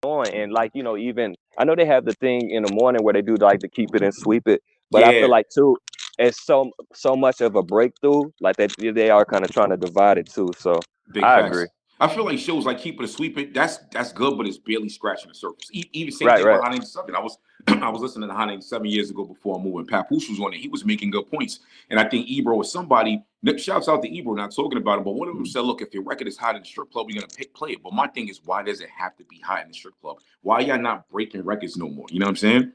on, and like, even I know they have the thing in the morning where they do like to keep it and sweep it, but I feel
Yeah,
like too, it's so much of a breakthrough. Like they are kind of trying to divide it too. So
big
I agree.
facts. I feel like shows like Keep It a Sweeping, that's good, but it's barely scratching the surface. Even same
Right,
thing with
right.
Hot 97. I was I was listening to Hot 97 years ago before I moved, and Papoose was on it. He was making good points, and I think Ebro or somebody. Shouts out to Ebro, not talking about it, but one of them said, "Look, if your record is hot in the strip club, you're gonna play it." But my thing is, why does it have to be hot in the strip club? Why y'all not breaking records no more? You know what I'm saying?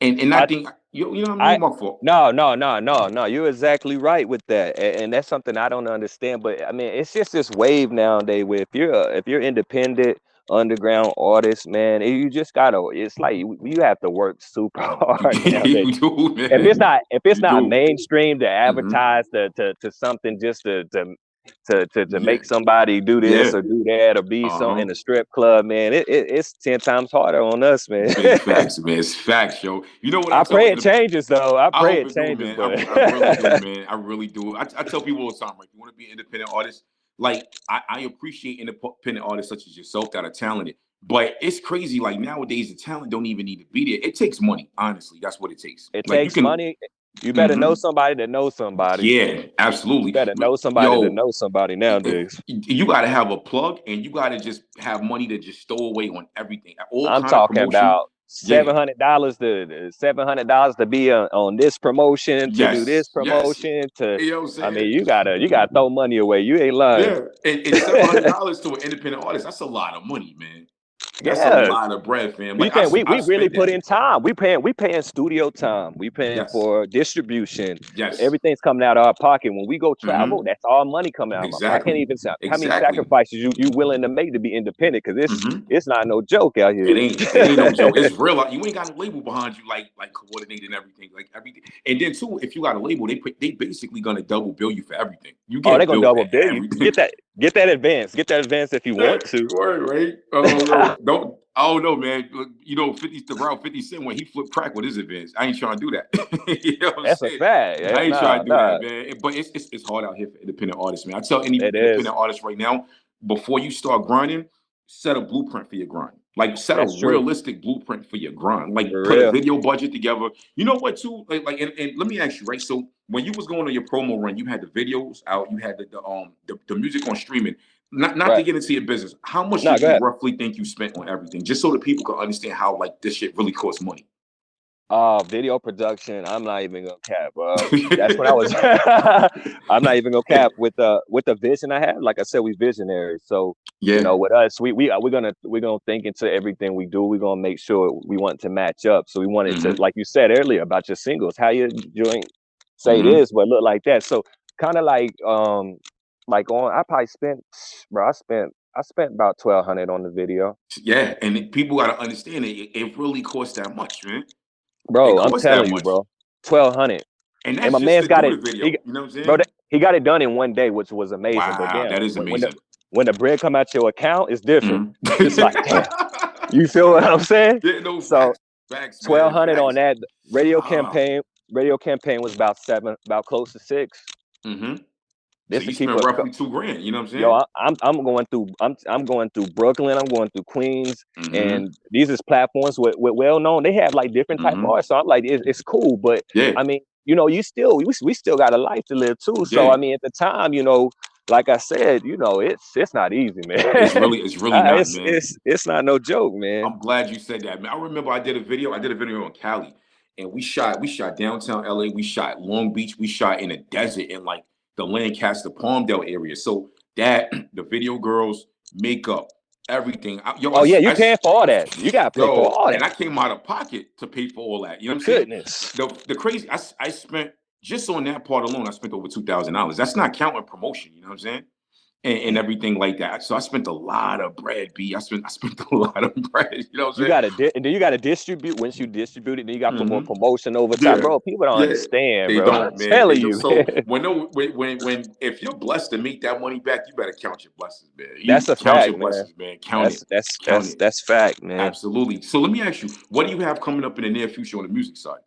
And I
I
think you know what I
I
mean. My fault.
no. You're exactly right with that, and that's something I don't understand. But I mean, it's just this wave nowadays where if you're independent underground artist, man, you just gotta. It's like you have to work super hard nowadays.
You do,
If
man.
it's
You
not
do.
mainstream to
Hmm.
advertise to something just to
Yeah.
make somebody do this
Yeah.
or do that or be some
Uh-huh.
in a strip club, man, it's 10 times harder on us, man.
Big facts, man. It's facts, yo. You know what I
I
tell?
pray it changes though. I
I
pray
hope
it
it do,
changes,
man.
but
I really do, man. I really do. I tell people all the time, like, you want to be an independent artist? Like, I appreciate independent artists such as yourself that are talented. But it's crazy. Like, nowadays, the talent don't even need to be there. It takes money, honestly. That's what it takes.
it
Like, you
takes
can.
money. You better know
Mhm.
somebody that knows somebody.
Yeah,
You
absolutely.
better know somebody that
Yo,
knows somebody nowadays.
you got to have a plug, and you got to just have money to just stow away on everything, all
I'm
kind of
talking
promotion.
about
Yeah.
$700 to be on this promotion, to do this
Yes. Yes.
promotion. To
You know what I'm
I mean,
saying?
you gotta throw money away. You ain't lying.
Yeah, and $700 to an independent artist, that's a lot of money, man. That's a
Yeah,
lot of bread, fam.
we
Like
paying. We
I've
really
spent
put
that.
in time. We paying studio time. We paying
Yes,
for distribution.
yes.
Everything's coming out of our pocket. When we go travel,
Hmm.
that's all money coming out of my pocket. I can't
Exactly,
even say how many
exactly.
sacrifices you willing to make to be independent, because
Hmm.
it's not no joke out here.
It ain't no joke. It's real. Like, you ain't got a label behind you, like coordinating everything, like everything. And then too, if you got a label, they basically gonna double bill you for everything. You
Oh, they're
get
gonna
billed for
double bill you.
everything.
Get that advance. Get that advance if you want to.
Word, right? Oh no, don't. I don't know, man. You know, 50 the route 50 Cent when he flipped crack with his advance. I ain't trying to do that. You know what I'm
That's a
saying?
fact.
I
Yeah,
ain't trying
nah,
to do
nah.
that, man. But it's hard out here for independent artists, man. I tell any
It is.
independent artist right now, before you start grinding, set a blueprint for your grind. Like, set a
That's true.
realistic blueprint for your grind. Like,
For
put a
real.
video budget together. You know what, too? And let me ask you, right? So when you was going on your promo run, you had the videos out, you had the music on streaming. Not to
Right.
get into your business, how much
No,
did
go
you
ahead.
roughly think you spent on everything, just so that people can understand how, like, this shit really costs money?
Video production. I'm not even gonna cap. That's when I was. I'm not even gonna cap with the vision I had. Like I said, we visionaries. So
Yeah.
with us, we're gonna think into everything we do. We're gonna make sure we want to match up. So we wanted to,
Hmm.
like you said earlier about your singles, how your joint say
Hmm.
this, but look like that. So kind of like on. I probably spent, bro. I spent about 1,200 on the video.
Yeah, and people got to understand it really costs that much, man. It
Bro, I'm
costs that
telling you,
much,
bro. 1,200.
and
And
that's
my
just
man's
to
got
do
it.
the video. You know what I'm
Bro,
saying?
he got it done in one day, which was amazing. But
Wow,
damn,
that is amazing.
when the bread come out your account, it's different.
Mhm.
It's like, damn. You feel what I'm saying?
Yeah, no
So
facts, man,
1,200 on
facts.
that radio
Ah,
campaign. Radio campaign was about close to 6.
hmm. So
This to
you
keep
spent
us.
roughly $2,000. You know what I'm
Yo,
saying?
I'm going through Brooklyn. I'm going through Queens,
Hmm.
and these is platforms with well known. They have like different type of
Hmm.
artists. So I'm like, it's cool, but
Yeah,
I mean, we still got a life to live too. So
yeah.
I mean, at the time, like I said, it's not easy, man.
It's really not, man.
It's not no joke, man.
I'm glad you said that, man. I remember I did a video. I did a video in Cali, and we shot downtown LA. We shot Long Beach. We shot in a desert in, like, the Lancaster Palmdale area. So that the video girls, makeup, everything.
Oh yeah, you paying for all that. You gotta pay for
Yo,
all
and
that.
I came out of pocket to pay for all that. You know what I'm saying?
Goodness.
The crazy. I spent, just on that part alone. I spent over $2,000. That's not counting promotion. You know what I'm saying? And everything like that. So I spent a lot of bread, B. I spent a lot of bread. You know what I'm saying?
And then you gotta distribute. Once you distribute it, then you got to put more
Hmm.
promotion over top,
Yeah,
bro. People don't
yeah.
understand,
They
bro. I'm
don't, man. They
telling
don't.
you,
So
man.
when if you're blessed to make that money back, you better count your blessings, man.
That's
You
a
count
fact,
your
man.
blessings, man. Count it. Count it.
That's fact, man.
Absolutely. So let me ask you, what do you have coming up in the near future on the music side?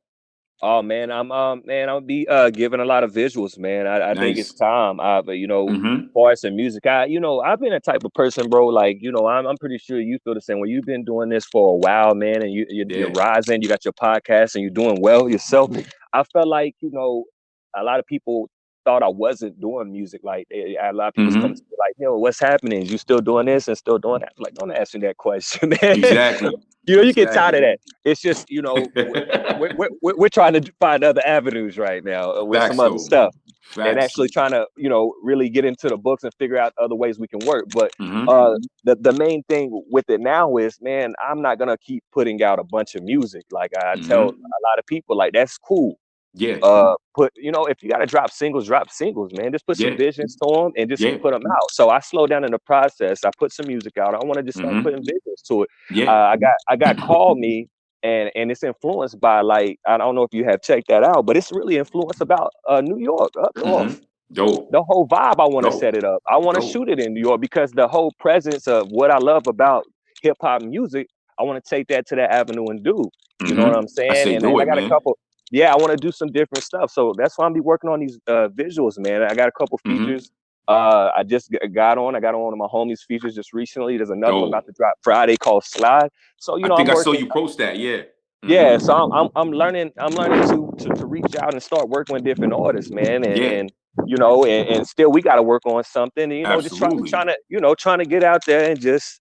Oh man, I'll be giving a lot of visuals, man. I think it's
Nice.
time. But
Mm-hmm.
far as the music, I've been a type of person, bro. Like, I'm pretty sure you feel the same way. You've been doing this for a while, man, and you're
Yeah.
rising. You got your podcast, and you're doing well yourself. I felt like, a lot of people thought I wasn't doing music. Like, a lot of people come
Mm-hmm.
to me like, what's happening? You still doing this and still doing that? Like, don't ask me that question, man.
Exactly.
You get tired of
Exactly.
that. It's just, we're trying to find other avenues right now with some
Facts
other
though.
stuff, and
Facts.
actually trying to really get into the books and figure out other ways we can work. But
Mm-hmm.
the main thing with it now is, man, I'm not gonna keep putting out a bunch of music. Like I tell
Mm-hmm.
a lot of people, like, that's cool.
Yeah.
If you gotta drop singles, man. Just put some
Yeah.
visions to them and just
Yeah.
put them out. So I slow down in the process. I put some music out. I want to just start
Mm-hmm.
putting visions to it.
Yeah.
I got Call Me, and it's influenced by, like, I don't know if you have checked that out, but it's really influenced about New York, up
Mm-hmm.
north.
Dope.
The whole vibe, I want to
Dope.
set it up. I want to
Dope.
shoot it in New York because the whole presence of what I love about hip hop music, I want to take that to that avenue and do. You know what
Mm-hmm.
I'm
I
saying?
say
And
do
I
it,
got a
man.
couple. Yeah, I want to do some different stuff. So that's why I'm be working on these visuals, man. I got a couple
Mm-hmm.
features. I just got on one of my homies' features just recently. There's another one about
Dope.
to drop Friday called Slide. So
I
I'm
think I saw
working.
you post that. Yeah.
Yeah,
Mm-hmm.
so I'm learning to reach out and start working with different artists, man,
Yeah.
and still we got to work on something, and just
Absolutely.
trying to get out there and just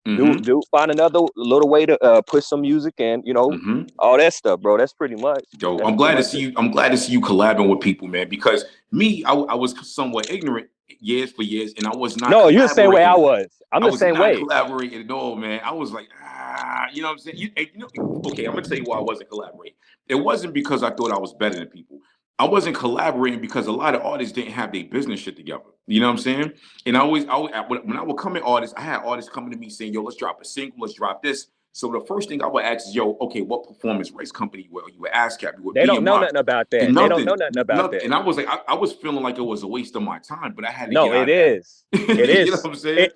Mm-hmm.
find another little way to push some music and
Mm-hmm.
all that stuff, bro. That's pretty much
Yo, I'm glad to see
it.
you. I'm glad to see you collabing with people, man. Because me, I was somewhat ignorant years for years, and I was not
No, you're the same way I
collaborating.
was. I'm
I
the
was
same
not
way.
collaborating at all, man. I was like, you know what I'm saying? Okay, I'm gonna tell you why I wasn't collaborating. It wasn't because I thought I was better than people. I wasn't collaborating because a lot of artists didn't have their business shit together. You know what I'm saying? And when I would come at artists, I had artists coming to me saying, "Yo, let's drop a single, let's drop this." So the first thing I would ask is, "Yo, okay, what performance rights company were you with ASCAP? You with
They don't know
BMI?"
nothing about
And
that. They don't know nothing about
nothing.
that.
And I was like, I was feeling like it was a waste of my time, but I had to get
No, it
out of that.
is. It
You know
is.
what I'm saying?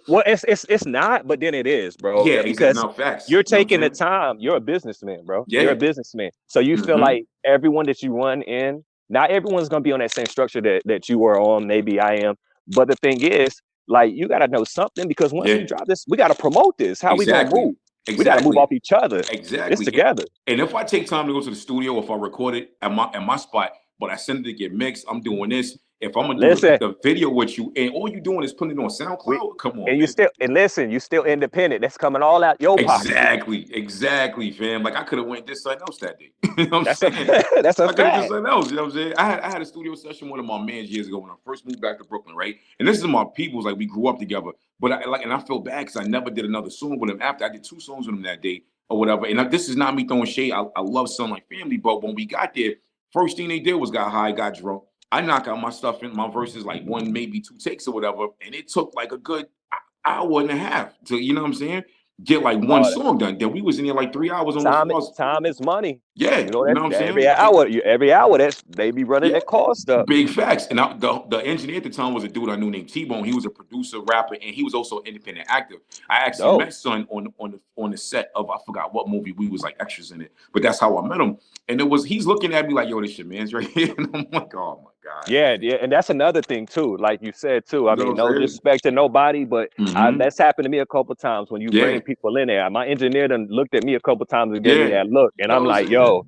It's not, but then it is, bro.
Yeah, exactly.
Because
No facts.
you're
You know what I'm
taking the
saying?
time. You're a businessman, bro. You're a
Yeah.
businessman. So you feel
Mm-hmm.
like everyone that you run in, not everyone's gonna be on that same structure that you are on. Maybe I am. But the thing is, like, you gotta know something, because once we
Yeah.
drop this, we gotta promote this. How we gonna
Exactly.
move? We gotta move
Exactly.
off each other. It's
Exactly.
together.
And if I take time to go to the studio, if I record it at my spot, but I send it to get mixed, I'm doing this. If I'm gonna do
Listen,
the video with you, and all you doing is putting it on
we
SoundCloud, come on,
and you
man.
still and listen, you still independent. That's coming all out your pocket.
Exactly, fam. Like I could have went did something else that day. You know what I'm
That's a
saying?
that's a
I could have did
fact.
something else. You know what I'm saying? I had a studio session with one of my mans years ago when I first moved back to Brooklyn, right? And this is my people's, like we grew up together. But I felt bad because I never did another song with him after I did 2 songs with him that day or whatever. And this is not me throwing shade. I love Son Like Family, but when we got there, first thing they did was got high, got drunk. I knock out my stuff in my verses like 1, maybe 2 takes or whatever, and it took like a good hour and a half to, you know what I'm saying, get like one
Oh,
song done. Then we was in there like 3 hours, almost 4 hours.
time is money.
Yeah,
You know
you know what I'm
that
saying?
every hour that's they be running
Yeah,
that cost up.
big facts. And the engineer at the time was a dude I knew named T-Bone. He was a producer, rapper, and he was also an independent actor. I actually
Dope.
met Son on the set of, I forgot what movie, we was like extras in it, but that's how I met him. And he's looking at me like, "Yo, this shit, man's right here," and I'm like, "Oh my god."
Yeah, and that's another thing too. Like you said too. I
You know
mean,
what I'm
no
saying?
disrespect to nobody, but
Mm-hmm.
that's happened to me a couple times when you
Yeah,
bringing people in there. My engineer done looked at me a couple times and gave me
yeah.
that look,
You
and
know
I'm
what I'm
like,
saying?
"Yo,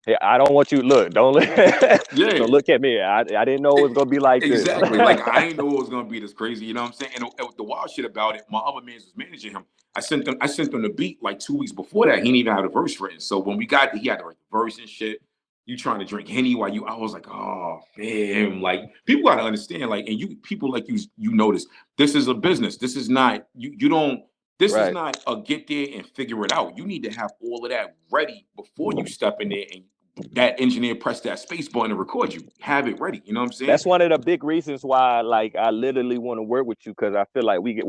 hey, I don't want you to look. Don't look.
Yeah.
Don't look at me. I didn't know it was gonna be like this."
Exactly. Like I ain't know it was gonna be this crazy. You know what I'm saying? And the wild shit about it, my other man was managing him. I sent them the beat like 2 weeks before that. He didn't even have the verse written. So when we got there, he had to write the verse and shit. You trying to drink Henny while I was like, oh man, like people gotta understand, like, and you people like you notice this is a business. This is not you don't this is
Right.
not a get there and figure it out. You need to have all of that ready before you step in there and that engineer press that space button to record you. Have it ready. You know what I'm saying?
That's one of the big reasons why, like, I literally want to work with you, because I feel like we've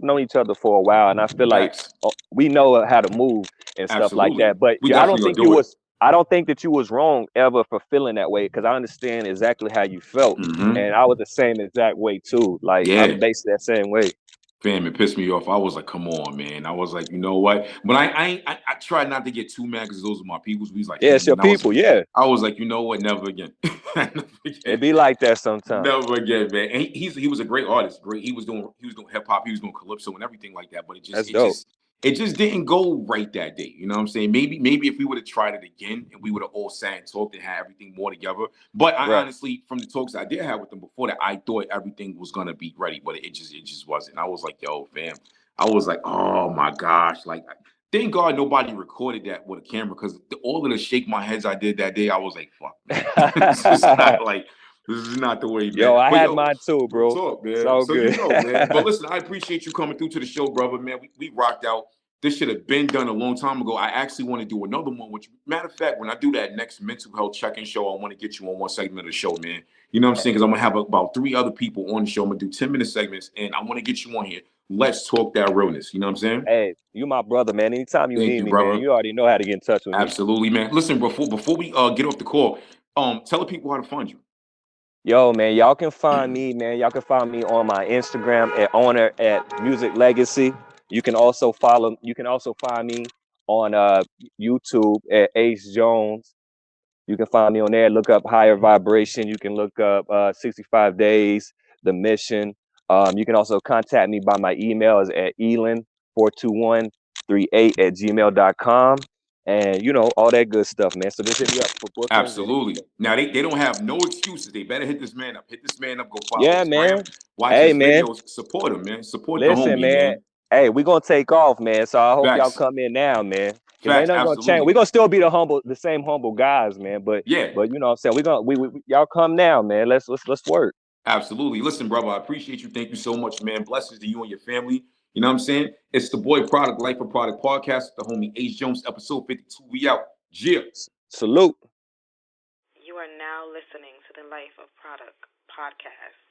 known each other for a while, and I feel like
Facts.
we know how to move and stuff like
Absolutely.
that. But
We
I don't
definitely
think
gonna do it.
I don't think that you was wrong ever for feeling that way, because I understand exactly how you felt,
Mm-hmm.
and I was the same exact way too. Like,
Yeah.
I'm basically that same way.
Fam, it pissed me off. I was like, come on, man. I was like, you know what? But I tried not to get too mad because those are my peoples. He's like,
Yeah, it's your people. Yeah,
I was like, you know what? Never again. Never
it
again.
be like that sometimes.
Never again, man. And he was a great artist. Great. He was doing hip hop. He was doing calypso and everything like that. But
That's dope.
it just didn't go right that day. You know what I'm saying? Maybe if we would have tried it again and we would have all sat and talked and had everything more together. But I
Right.
honestly, from the talks I did have with them before that, I thought everything was gonna be ready, but it just wasn't. I was like, yo, fam. I was like, oh my gosh, like. Thank God nobody recorded that with a camera because all of the shake my heads I did that day, I was like, fuck, man. This is not like this is not the way, man.
Yo, I
But
had mine too, bro.
talk, man.
It's all
So
good.
you know, man. But listen, I appreciate you coming through to the show, brother, man. We rocked out. This should have been done a long time ago. I actually want to do another one, which matter of fact, when I do that next mental health check-in show, I want to get you on one segment of the show, man. You know what I'm saying? Because I'm gonna have about 3 other people on the show. I'm gonna do 10-minute segments, and I want to get you on here. Let's talk that realness. You know what I'm saying?
Hey, you my brother, man. Anytime you
Thank
need
you,
me,
brother.
man, you already know how to get in touch with me.
Absolutely, man. Listen, before we get off the call, tell the people how to find you.
Yo, man, y'all can find me, man. Y'all can find me on my Instagram at owner at Music Legacy. You can also find me on YouTube at Ace Jonez. You can find me on there. Look up Higher Vibration. You can look up 65 Days, The Mission. You can also contact me by my email is at elin42138@gmail.com. And you know, all that good stuff, man. So just hit me up for bookings.
Absolutely. Now they don't have no excuses. They better hit this man up. Hit this man up. Go follow
Yeah,
his
man.
gram. Watch
Hey,
his
man.
videos. Support him, man. Support
Listen,
the homie,
man. Hey, we're gonna take off, man. So I hope y'all
Facts.
come in now, man. Because
Facts.
ain't nothing gonna change.
Absolutely.
We're gonna still be the same humble guys, man. But
Yeah.
but you know what I'm saying? We y'all come now, man. Let's work.
Absolutely. Listen, brother, I appreciate you. Thank you so much, man. Blessings to you and your family. You know what I'm saying? It's the boy Product, Life of Product Podcast, the homie Ace Jonez, episode 52. We out. Yeah.
Salute.
You are now listening to the Life of Produk Podcast.